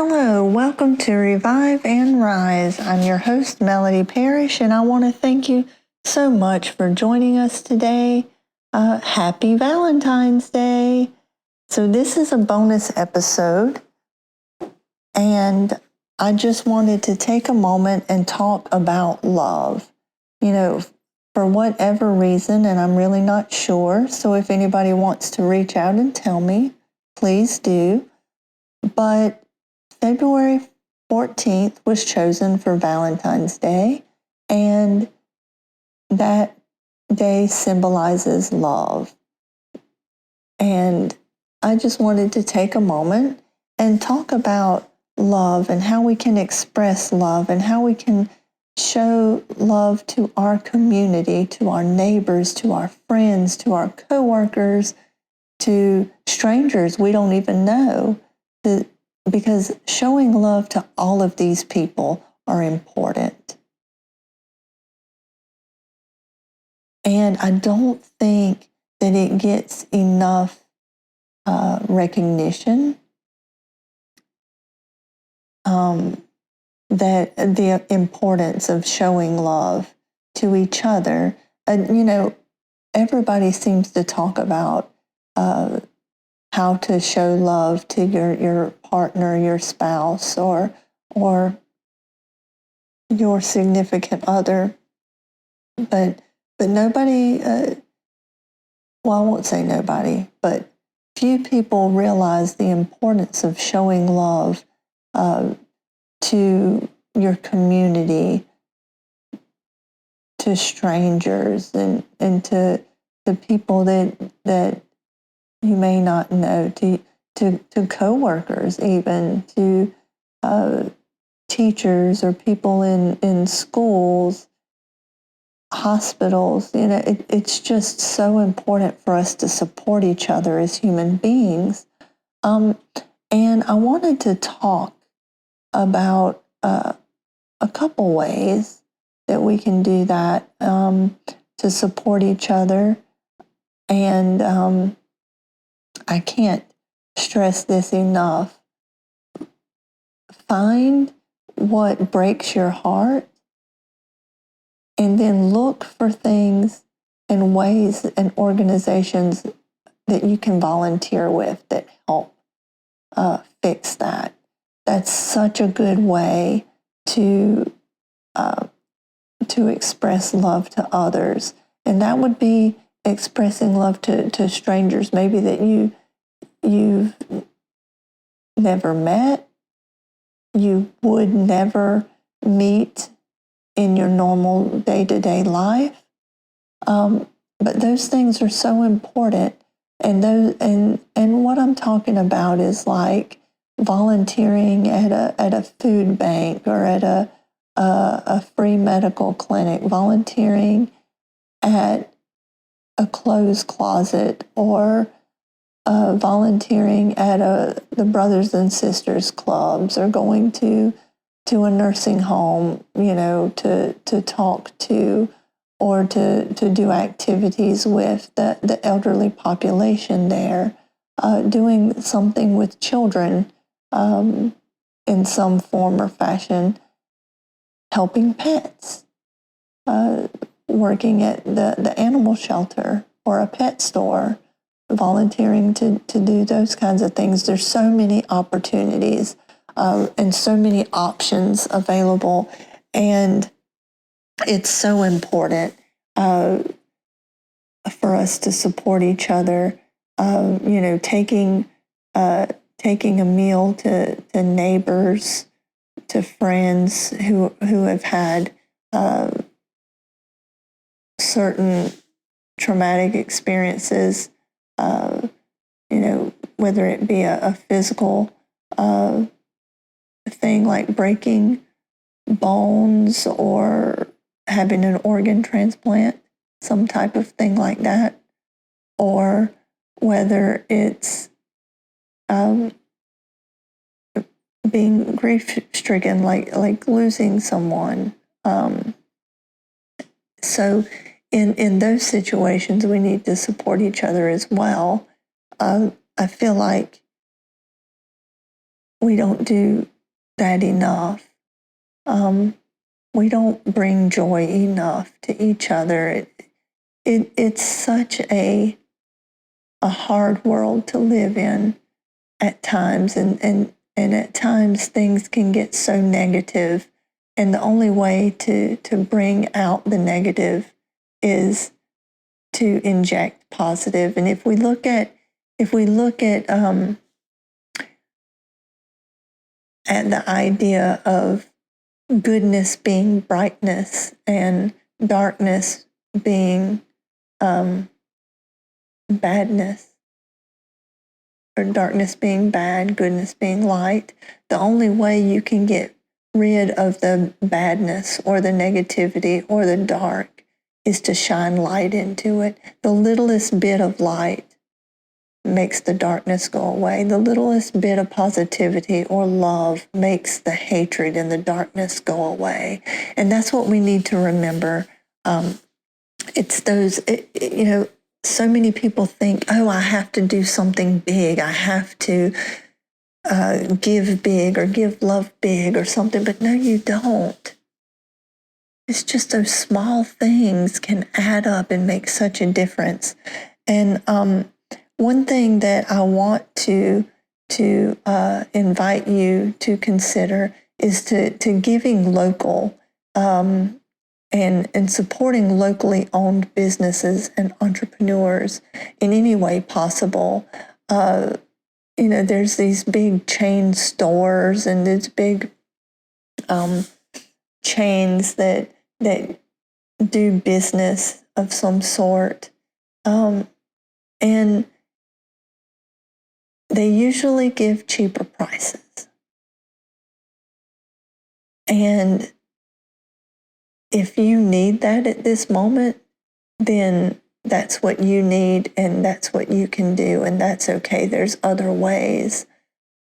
Hello, welcome to Revive and Rise. I'm your host, Melody Parrish, and I want to thank you so much for joining us today. Happy Valentine's Day. So this is a bonus episode, and I just wanted to take a moment and talk about love. You know, for whatever reason, and I'm really not sure, so if anybody wants to reach out and tell me, please do. But February 14th was chosen for Valentine's Day, and that day symbolizes love. And I just wanted to take a moment and talk about love and how we can express love and how we can show love to our community, to our neighbors, to our friends, to our coworkers, to strangers we don't even know. Because showing love to all of these people are important. And I don't think that it gets enough recognition, that the importance of showing love to each other. Everybody seems to talk about how to show love to your partner, your spouse, or your significant other. But nobody, well, I won't say nobody, but few people realize the importance of showing love to your community, to strangers, and to people that you may not know, to coworkers, even to teachers or people in schools, hospitals. It's just so important for us to support each other as human beings. And I wanted to talk about a couple ways that we can do that to support each other. And I can't stress this enough. Find what breaks your heart and then look for things and ways and organizations that you can volunteer with that help fix that. That's such a good way to express love to others. And that would be expressing love to strangers, maybe that you've never met, you would never meet in your normal day-to-day life. But those things are so important. And what I'm talking about is like volunteering at a food bank or at a free medical clinic, volunteering at a clothes closet, or volunteering at the Brothers and Sisters clubs, or going to a nursing home, to talk to or to do activities with the elderly population there, doing something with children in some form or fashion, helping pets, working at the animal shelter or a pet store, volunteering to do those kinds of things. There's so many opportunities and so many options available, and it's so important for us to support each other. Taking a meal to neighbors, to friends who have had certain traumatic experiences, whether it be a physical thing like breaking bones or having an organ transplant, some type of thing like that, or whether it's being grief-stricken, like losing someone. So in those situations, we need to support each other as well. I feel like we don't do that enough. We don't bring joy enough to each other. It's such a hard world to live in at times, and at times things can get so negative, and the only way to bring out the negative is to inject positive. And if we look at the idea of goodness being brightness and darkness being badness, or darkness being bad, goodness being light, the only way you can get rid of the badness or the negativity or the dark is to shine light into it. The littlest bit of light makes the darkness go away. The littlest bit of positivity or love makes the hatred and the darkness go away. And that's what we need to remember. It's those, so many people think, oh, I have to do something big. I have to give big or give love big or something. But no, you don't. It's just those small things can add up and make such a difference. And one thing that I want to invite you to consider is to giving local and supporting locally owned businesses and entrepreneurs in any way possible. There's these big chain stores and these big chains that do business of some sort, and they usually give cheaper prices. And if you need that at this moment, then that's what you need and that's what you can do, and that's okay. There's other ways.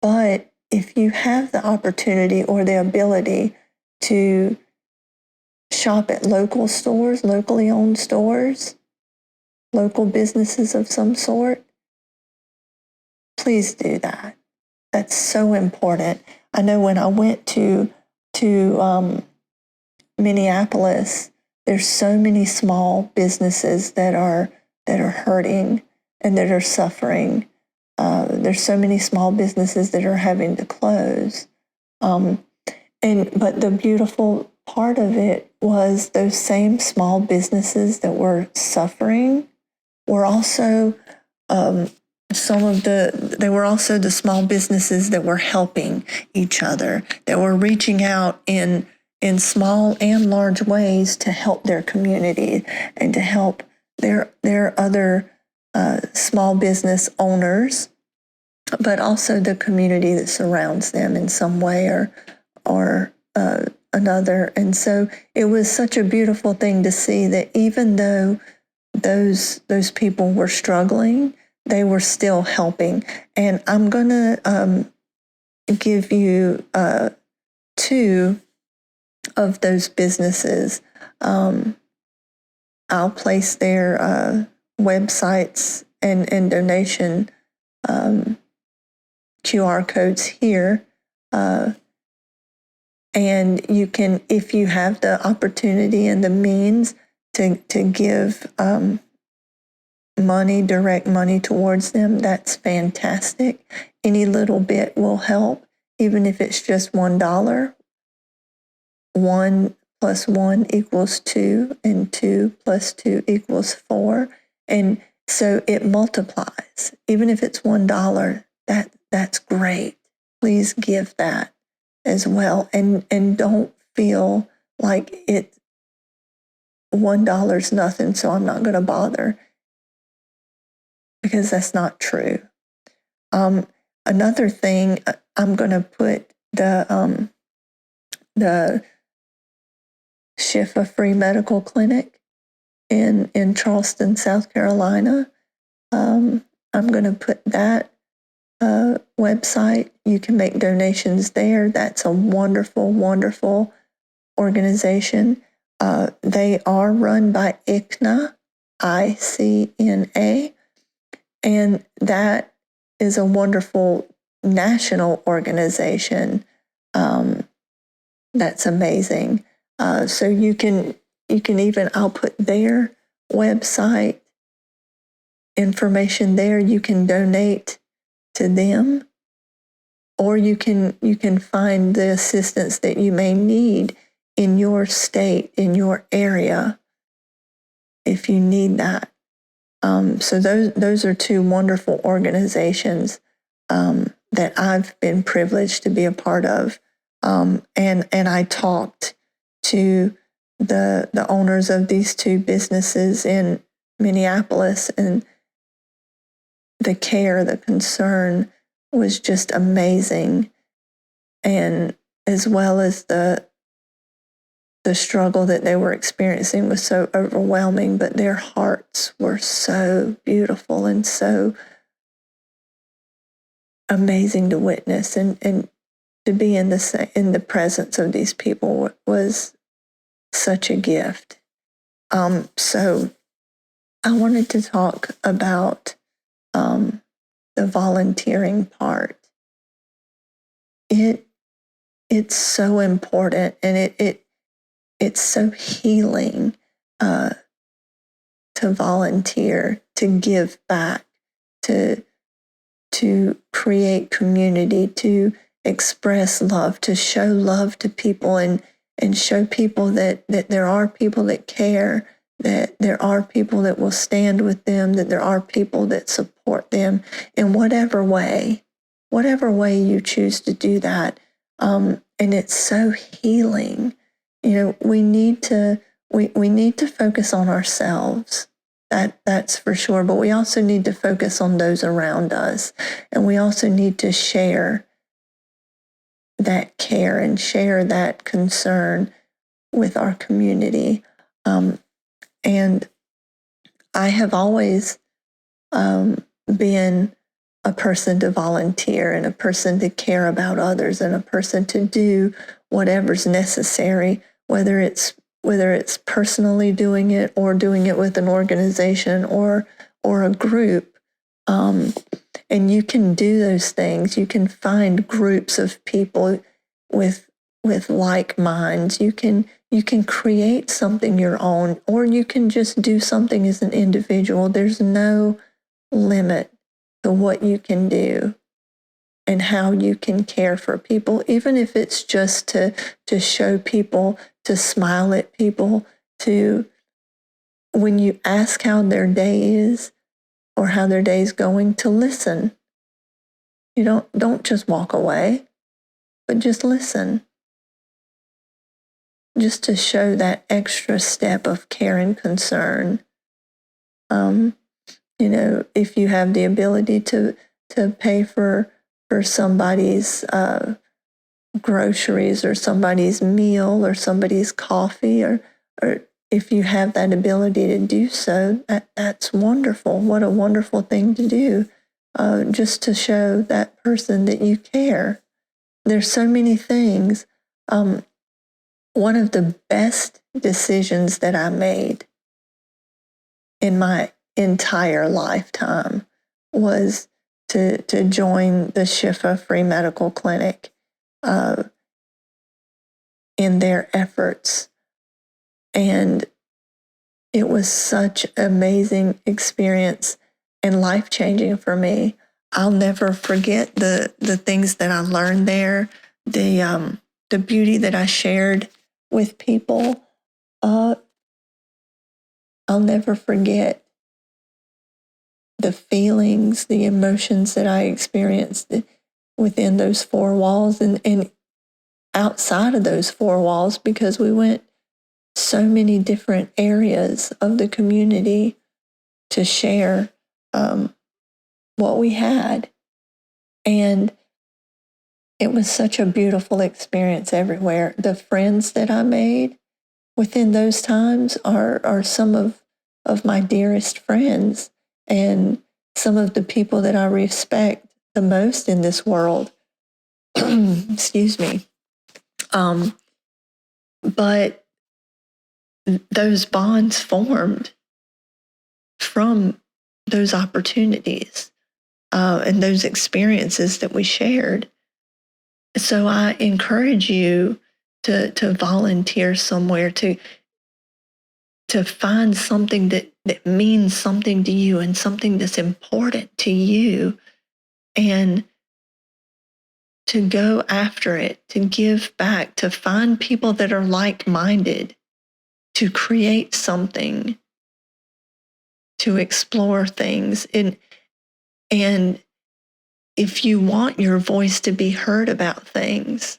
But if you have the opportunity or the ability to shop at local stores, locally owned stores, local businesses of some sort, please do that. That's so important. I know when I went to Minneapolis, there's so many small businesses that are hurting and that are suffering. There's so many small businesses that are having to close. But the beautiful part of it was those same small businesses that were suffering were also they were also the small businesses that were helping each other, that were reaching out in small and large ways to help their community and to help their other small business owners, but also the community that surrounds them in some way or another. And so it was such a beautiful thing to see that even though those people were struggling, they were still helping. And I'm going to give you two of those businesses. I'll place their websites and donation QR codes here. And you can, if you have the opportunity and the means to give direct money towards them, that's fantastic. Any little bit will help, even if it's just $1. 1 + 1 = 2, and 2 + 2 = 4. And so it multiplies. Even if it's $1, that's great. Please give that as well. And don't feel like $1 is nothing, so I'm not going to bother, because that's not true. Another thing, I'm going to put the Shifa Free Medical Clinic in Charleston, South Carolina. I'm going to put that website. You can make donations there. That's a wonderful, wonderful organization. They are run by ICNA, ICNA, and that is a wonderful national organization. That's amazing. So you can even, I'll put their website information there. You can donate to them, or you can find the assistance that you may need in your state, in your area, if you need that. So those are two wonderful organizations that I've been privileged to be a part of. And I talked to the owners of these two businesses in Minneapolis, and the care, the concern was just amazing, and as well as the struggle that they were experiencing was so overwhelming, but their hearts were so beautiful and so amazing to witness, and to be in the presence of these people was such a gift. So I wanted to talk about the volunteering part. It's so important, and it's so healing to volunteer, to give back, to create community, to express love, to show love to people, and show people that there are people that care, that there are people that will stand with them, that there are people that support them in whatever way you choose to do that. And it's so healing. We need to focus on ourselves. That's for sure. But we also need to focus on those around us. And we also need to share that care and share that concern with our community. And I have always been a person to volunteer, and a person to care about others, and a person to do whatever's necessary, whether it's personally doing it, or doing it with an organization or a group. And you can do those things. You can find groups of people with like minds. You can create something your own, or you can just do something as an individual. There's no limit to what you can do and how you can care for people, even if it's just to show people, to smile at people, to, when you ask how their day is or how their day is going, to listen. You don't just walk away, but just listen. Just to show that extra step of care and concern. If you have the ability to pay for somebody's groceries, or somebody's meal, or somebody's coffee, or if you have that ability to do so, that's wonderful. What a wonderful thing to do, just to show that person that you care. There's so many things. One of the best decisions that I made in my entire lifetime was to join the Shifa Free Medical Clinic in their efforts. And it was such an amazing experience and life-changing for me. I'll never forget the things that I learned there, the beauty that I shared with people. I'll never forget the feelings, the emotions that I experienced within those four walls, and outside of those four walls, because we went so many different areas of the community to share what we had. And it was such a beautiful experience everywhere. The friends that I made within those times are some of my dearest friends, and some of the people that I respect the most in this world. Excuse me. But those bonds formed from those opportunities. and those experiences that we shared. So I encourage you to volunteer somewhere, to find something that means something to you and something that's important to you, and to go after it, to give back, to find people that are like-minded, to create something, to explore things. And if you want your voice to be heard about things,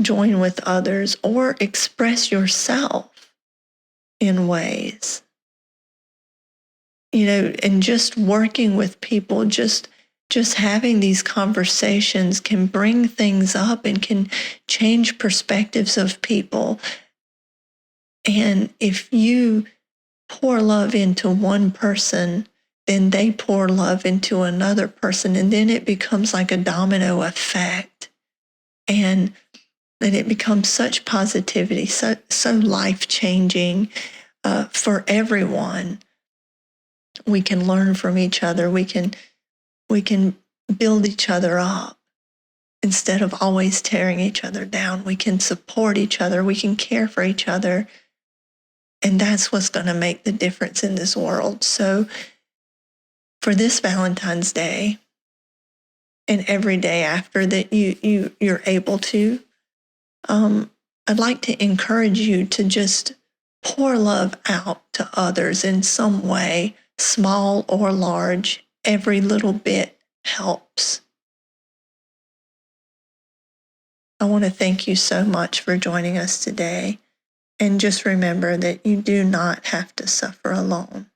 join with others or express yourself in ways. And just working with people, just having these conversations can bring things up and can change perspectives of people. And if you pour love into one person, then they pour love into another person, and then it becomes like a domino effect. And then it becomes such positivity, so life-changing for everyone. We can learn from each other. We can build each other up instead of always tearing each other down. We can support each other. We can care for each other. And that's what's going to make the difference in this world. So for this Valentine's Day and every day after that you're able to, I'd like to encourage you to just pour love out to others in some way, small or large. Every little bit helps. I want to thank you so much for joining us today. And just remember that you do not have to suffer alone.